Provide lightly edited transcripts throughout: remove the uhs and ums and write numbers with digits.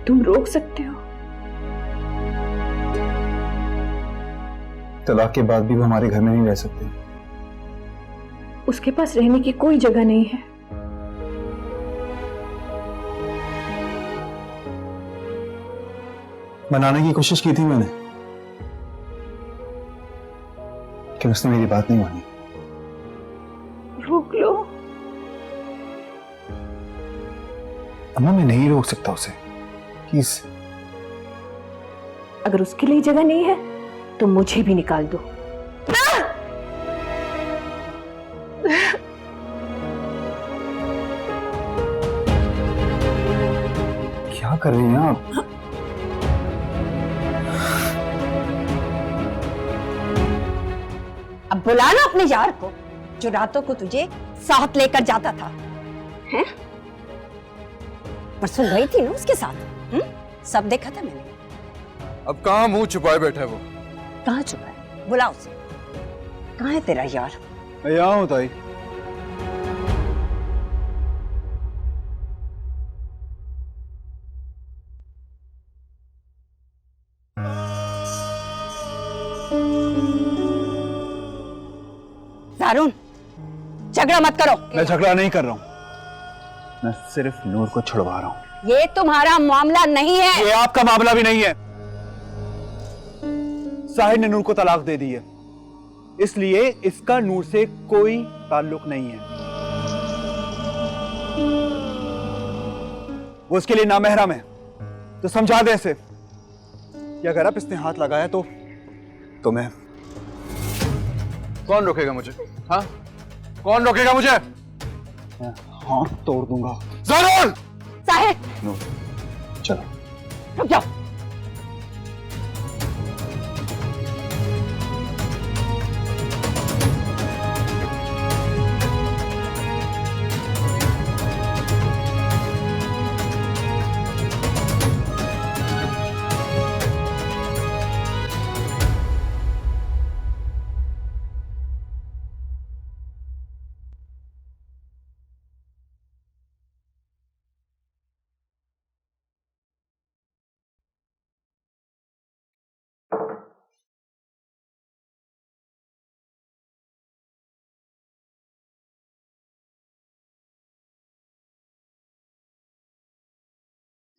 तुम रोक सकते हो। तलाक के बाद भी वो हमारे घर में नहीं रह सकते। उसके पास रहने की कोई जगह नहीं है। मनाने की कोशिश की थी मैंने, लेकिन उसने मेरी बात नहीं मानी। रोक लो। अम्मा मैं नहीं रोक सकता उसे, प्लीज। अगर उसके लिए जगह नहीं है तो मुझे भी निकाल दो। क्या कर रही हैं आप? अब बुला ना अपने यार को जो रातों को तुझे साथ लेकर जाता था। हैं? परसों गई थी ना उसके साथ। सब देखा था मैंने। अब कहाँ मुंह छुपाए बैठा है वो? कहाँ छुपा है? बुला उसे। कहाँ है तेरा यार? मैं यहाँ हूँ ताई। दारुण, झगड़ा मत करो। मैं झगड़ा नहीं कर रहा हूँ, मैं सिर्फ नूर को छुड़वा रहा हूँ। ये तुम्हारा मामला नहीं है। ये आपका मामला भी नहीं है। साहिर ने नूर को तलाक दे दी है, इसलिए इसका नूर से कोई ताल्लुक नहीं है। वो उसके लिए नामहरम है, तो समझा दे इसे कि अगर अब इसने हाथ लगाया तो मैं। कौन रोकेगा मुझे? हाँ, कौन रोकेगा मुझे? मैं हाथ तोड़ दूंगा। जरूर। साहिर, नूर चलो। रुक जाओ।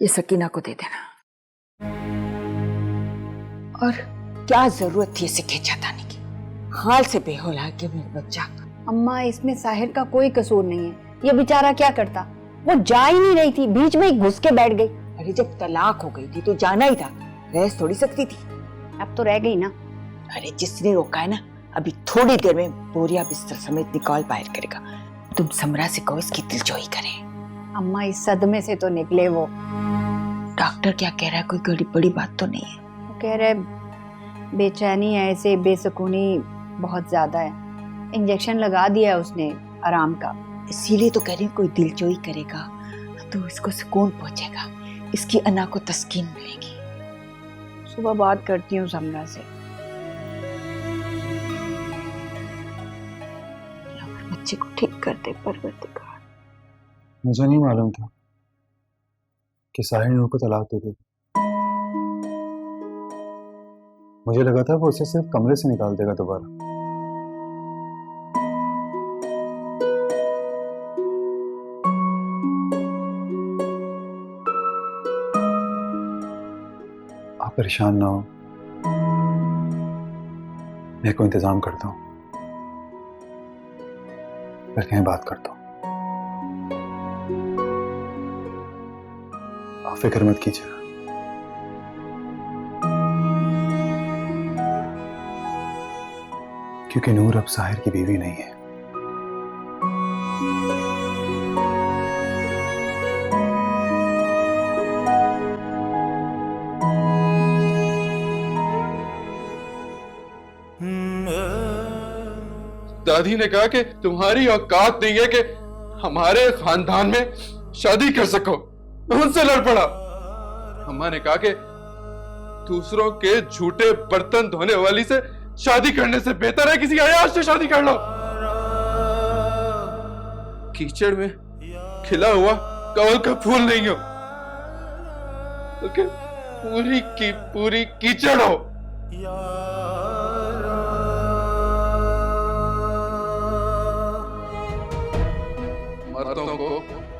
ये सकीना को दे देना। और क्या जरूरत थी इसे खींचाताने की? हाल से बेहोला है कि मेरा बच्चा। अम्मा, इसमें साहिर का कोई कसूर नहीं है। ये बेचारा क्या करता? वो जा ही नहीं रही थी, बीच में ही घुस के बैठ गई। अरे जब तलाक हो गई थी तो जाना ही था, रह थोड़ी सकती थी। अब तो रह गई ना। अरे जिसने रोका है ना, अभी थोड़ी देर में बोरिया बिस्तर समेत निकाल बाहर करेगा। तुम समरा से कहो इसकी दिलजोई करे। अम्मा, इस सदमे से तो निकले वो। डॉक्टर क्या कह रहा है? कोई बड़ी बड़ी बात तो नहीं है? वो कह रहे बेचैनी है, ऐसे बेसुकूनी बहुत ज्यादा है, इंजेक्शन लगा दिया है उसने आराम का। इसीलिए तो कह रही हूँ कोई दिलजोई करेगा तो इसको सुकून पहुंचेगा, इसकी अना को तस्कीन मिलेगी। सुबह बात करती हूँ समरा से। बच्चे को ठीक कर दे परवरदिगार। मुझे नहीं मालूम था कि साहिर नूर को तलाक दे देगी। मुझे लगा था वो उसे सिर्फ कमरे से निकाल देगा दोबारा। आप परेशान ना हो, मैं कोई इंतजाम करता हूँ, फिर कहीं बात करता हूँ। आप फिक्र मत कीजिएगा। क्योंकि नूर अब साहिर की बीवी नहीं है। दादी ने कहा कि तुम्हारी औकात नहीं है कि हमारे खानदान में शादी कर सको। मैं उनसे लड़ पड़ा। अम्मा ने कहा कि दूसरों के झूठे बर्तन धोने वाली से शादी करने से बेहतर है किसी अयाश से शादी कर लो। कीचड़ में खिला हुआ कमल का फूल नहीं हो। ओके, पूरी की पूरी कीचड़ हो। मर्दों को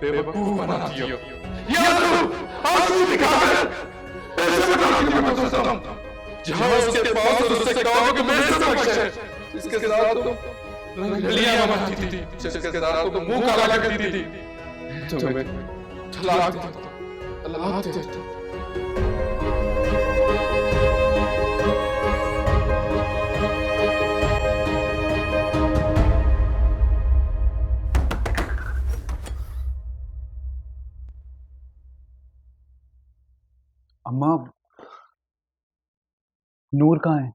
बेवकूफ बनाती हो। या तुम आंसू दिखाकर पैसे बनाने की मत सोचता हूं। जहां उसके पास और उससे कहो कि मेरे से बख्श है, जिसके साथ तुम रंगलियां बनाती थी, जिसके साथ तुम मुंह काला करती थी, तुम्हें तलाक देता। अम्मा, नूर कहाँ है?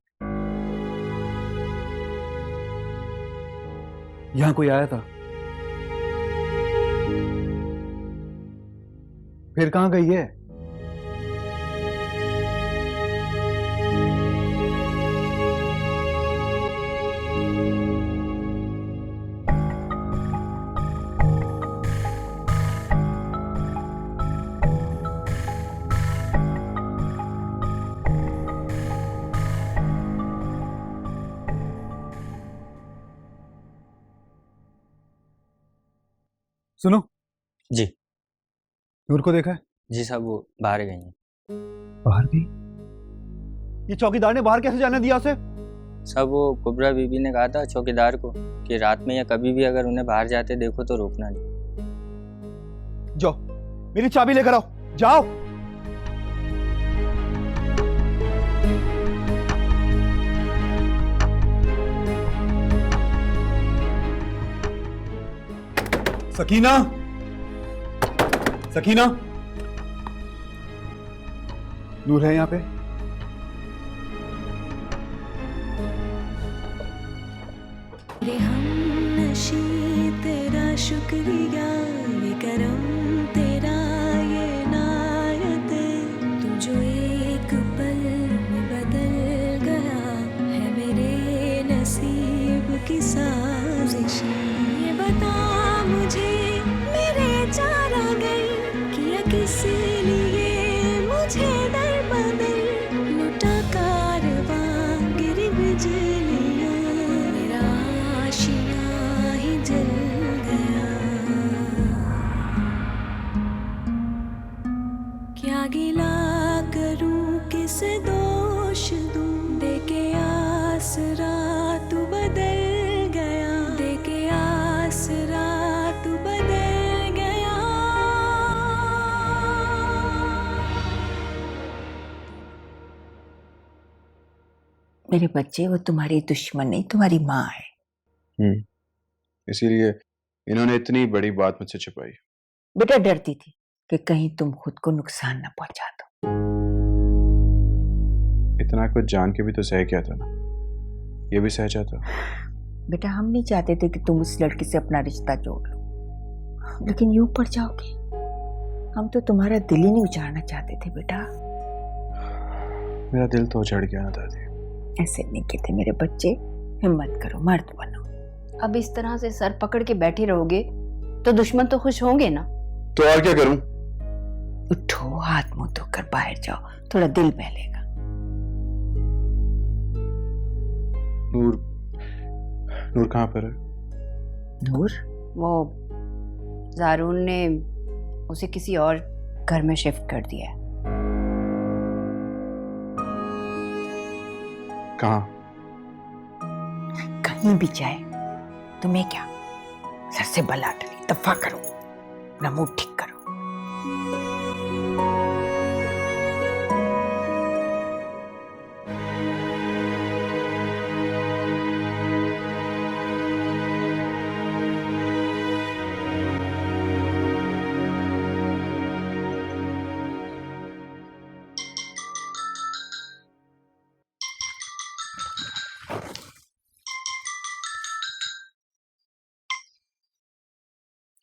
यहां कोई आया था? फिर कहां गई है? सुनो जी। नूर को देखा है? जी साहब, वो बाहर गई हैं। बाहर गई? ये चौकीदार ने बाहर कैसे जाने दिया उसे? साहब, वो कुबरा बीबी ने कहा था चौकीदार को कि रात में या कभी भी अगर उन्हें बाहर जाते देखो तो रोकना नहीं। जाओ, मेरी चाबी लेकर आओ, जाओ। सकीना, सकीना, नूर है यहाँ पे? हमनशी तेरा शुक्रिया, ये करम तेरा, ये नायत, तू जो एक पल में बदल गया है मेरे नसीब की साजिश। ये बता मुझे मेरे चारा गई किया किस लिए मुझे दर बदल, लुटा कारवां गिरी बिजलियां, मेरा आशियां ही जल गया। क्या गिला करूं किसे दोष दूं, देके आसरा तू बदल गया, देके आसरा तू बदल गया। मेरे बच्चे, वो तुम्हारी दुश्मन नहीं, तुम्हारी माँ है। इसीलिए इन्होंने इतनी बड़ी बात मुझसे छिपाई। बेटा डरती थी कि कहीं तुम खुद को नुकसान न पहुंचा दो। इतना कुछ जान के भी तो सह क्या था ना, ये भी सह जाता। बेटा हम नहीं चाहते थे कि तुम उस लड़की से अपना रिश्ता जोड़ लो, लेकिन यूं पड़ जाओगे। हम तो तुम्हारा दिल ही नहीं उजाड़ना चाहते थे बेटा। मेरा दिल तो उजड़ गया ना दादी। ऐसे नहीं कहते मेरे बच्चे, हिम्मत करो, मर्द बनो। अब इस तरह से सर पकड़ के बैठे रहोगे तो दुश्मन तो खुश होंगे ना। तो और क्या करूं? उठो, हाथ मुंह धोकर बाहर जाओ, थोड़ा दिल बहलेगा। नूर, नूर कहाँ पर है? नूर? वो जारून ने उसे किसी और घर में शिफ्ट कर दिया है। कहाँ? कहीं भी जाए, तुम्हें क्या? सर से बल आटली, दफा करो, ना मुंह ठीक करो।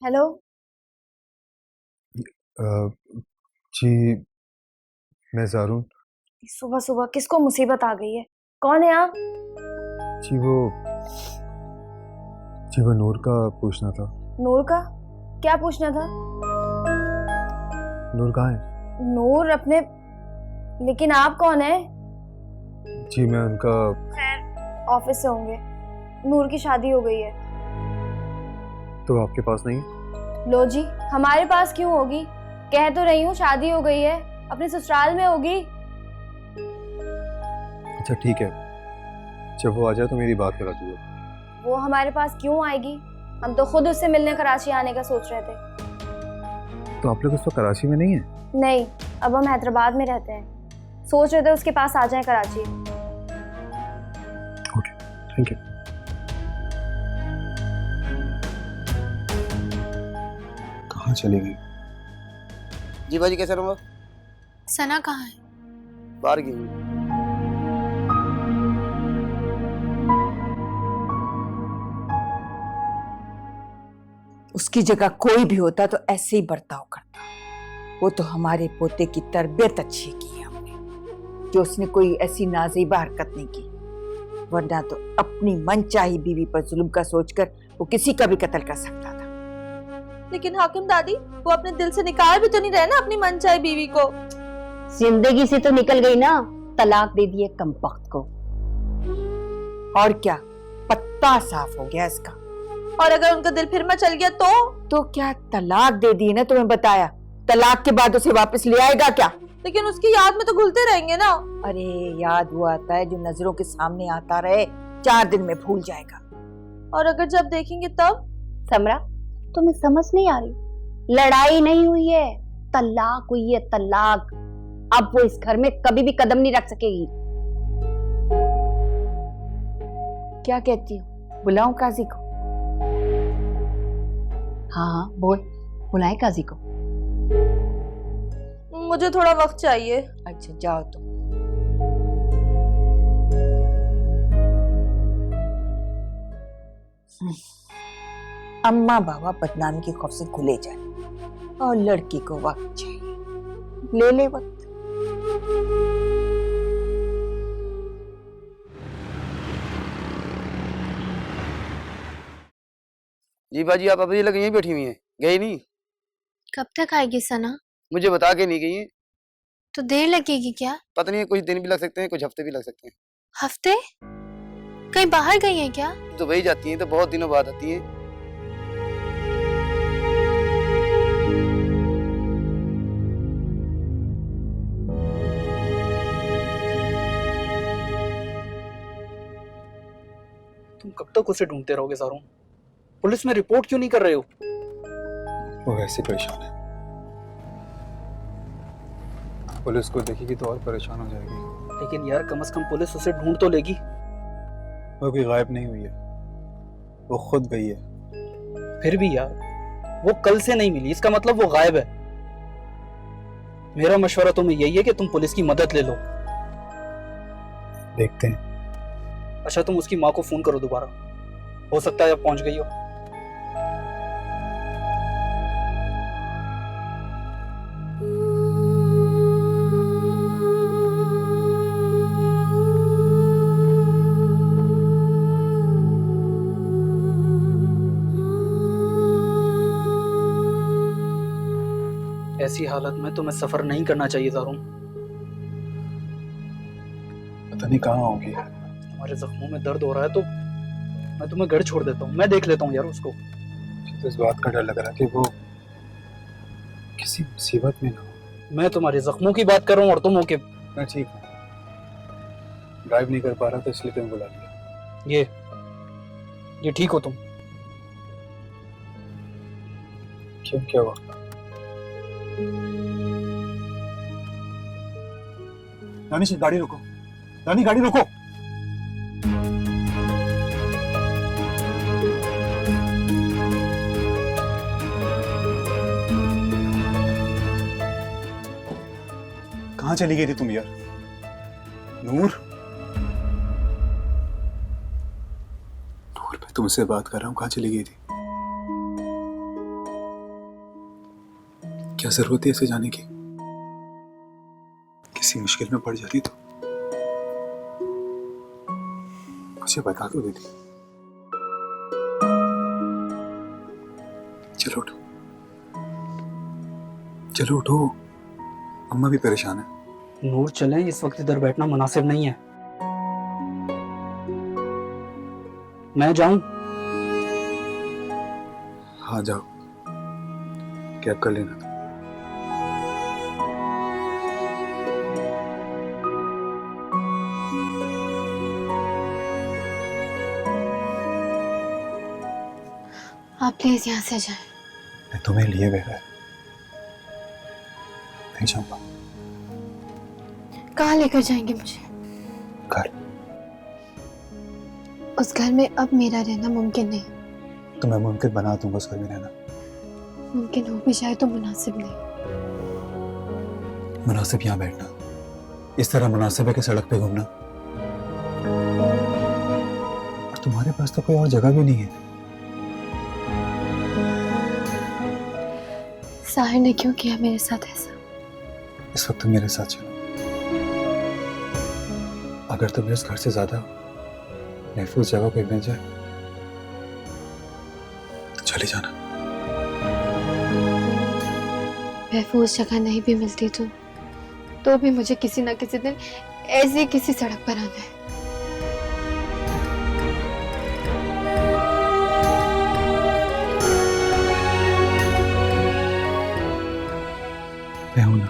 हेलो। जी, मैं जारून। सुबह सुबह किसको मुसीबत आ गई है? कौन है आप? जी वो नूर का पूछना था। नूर का? क्या पूछना था? नूर कहाँ है? नूर अपने, लेकिन आप कौन है? जी मैं उनका। खैर ऑफिस से होंगे। नूर की शादी हो गई है। तो आपके पास नहीं है? लो जी, हमारे पास क्यों होगी? कह तो रही हूँ शादी हो गई है, अपने ससुराल में होगी। अच्छा ठीक है, जब वो आ जाए तो मेरी बात करा दीजिए। वो हमारे पास क्यों आएगी? हम तो खुद उससे मिलने कराची आने का सोच रहे थे। तो आप लोग इस वक्त कराची में नहीं है? नहीं, अब हम हैदराबाद में रहते हैं। सोच रहे थे उसके पास आ जाए कराची। Okay, thank you. कहाँ चली गई? जी भाजी कैसे रहूँगा? सना कहाँ है? बाहर गई हुई। उसकी जगह कोई भी होता तो ऐसे ही बर्ताव करता। वो तो हमारे पोते की तरबियत अच्छी की है हमने, जो उसने कोई ऐसी नाज़ेबा हरकत नहीं की, वरना तो अपनी मनचाही बीवी पर जुल्म का सोचकर वो किसी का भी कत्ल कर सकता था। लेकिन हाकिम दादी, वो अपने दिल से निकाल भी तो नहीं रहे ना अपनी मनचाही बीवी को। जिंदगी से तो निकल गई ना, तलाक दे दिए कमबख्त को। और क्या, पत्ता साफ हो गया इसका। और अगर उनका दिल फिर में चल गया तो क्या तलाक दे दी ना, तुम्हें बताया। तलाक के बाद उसे वापस ले आएगा क्या? लेकिन उसकी याद में तो घुलते रहेंगे ना। अरे याद वो आता है जो नजरों के सामने आता रहे, 4 दिन में भूल जाएगा। और अगर जब देखेंगे तब? समरा, तुम्हें समझ नहीं आ रही? लड़ाई नहीं हुई है, तलाक हुई है, तलाक। अब वो इस घर में कभी भी कदम नहीं रख सकेगी। क्या कहती हो, बुलाऊं काजी को? हाँ बोल, बुलाए काजी को। मुझे थोड़ा वक्त चाहिए। अच्छा जाओ तुम। अम्मा बाबा बदनामी के खौफ से खुले जाए और लड़की को वक्त चाहिए। ले ले वक्त। जी बाजी आप अभी लग यहीं बैठी हुई हैं, गई नहीं? कब तक आएगी सना? मुझे बता के नहीं गई हैं। तो देर लगेगी क्या? पता नहीं, कुछ दिन भी लग सकते हैं, कुछ हफ्ते भी लग सकते हैं। हफ्ते? कहीं बाहर गई है क्या? तो वही जाती हैं तो बहुत दिनों बाद आती हैं। तुम कब तक उसे ढूंढते रहोगे सारों? पुलिस में रिपोर्ट क्यों नहीं कर रहे हो? वो वैसे परेशान है, पुलिस को देखेगी तो और परेशान हो जाएगी। लेकिन यार कम से कम पुलिस उसे ढूंढ तो लेगी। वो कोई गायब नहीं हुई है, वो खुद गई है। फिर भी यार, वो कल से नहीं मिली, इसका मतलब वो गायब है। मेरा मशवरा तुम्हें यही है कि तुम पुलिस की मदद ले लो। देखते हैं। अच्छा तुम उसकी माँ को फोन करो दोबारा, हो सकता है अब पहुंच गई हो। ऐसी हालत में तुम्हें सफर नहीं करना चाहिए ज़ारून। पता नहीं कहाँ होगी। तुम्हारे जख्मों में दर्द हो रहा है तो मैं तुम्हें घर छोड़ देता हूँ, मैं देख लेता हूँ यार उसको। तो इस बात का डर लग रहा है कि वो किसी मुसीबत में ना हो। मैं तुम्हारे जख्मों की बात कर रहा हूँ और तुम हो के। मैं ठीक हूँ, ड्राइव नहीं कर पा रहा था इसलिए तुम्हें बुला लिया। ये ठीक हो तुम? क्यों, क्या हुआ? दानिश गाड़ी रोको, दानी गाड़ी रोको। कहाँ चली गई थी तुम यार? नूर, मैं तुमसे बात कर रहा हूँ, कहाँ चली गई थी? क्या जरूरत है ऐसे जाने की? किसी मुश्किल में पड़ जाती तो मुझे बता तो देती। चलो उठो, चलो उठो, अम्मा भी परेशान है। नूर चले, इस वक्त इधर बैठना मुनासिब नहीं है। मैं जाऊं? हाँ जाओ, कैब कर लेना। आप प्लीज यहाँ से जाएं। मैं तुम्हें लिए बगैर नहीं जाऊंगा। कहाँ लेकर जाएंगे मुझे? घर। उस घर में अब मेरा रहना मुमकिन नहीं। तो मैं मुमकिन बना दूंगा उस घर में रहना। मुमकिन हो भी जाए तो मुनासिब नहीं। मुनासिब यहाँ बैठना, इस तरह मुनासिब है कि सड़क पे घूमना। और तुम्हारे पास तो कोई और जगह भी नहीं है। साहिर ने क्यों किया मेरे साथ ऐसा? इस वक्त तुम मेरे साथ चलो। अगर तुम्हें इस घर से ज्यादा महफूज जगह पे मिल जाए तो चले जाना। महफूज जगह नहीं भी मिलती तो भी मुझे किसी ना किसी दिन ऐसे किसी सड़क पर आना है। मैं हूं ना।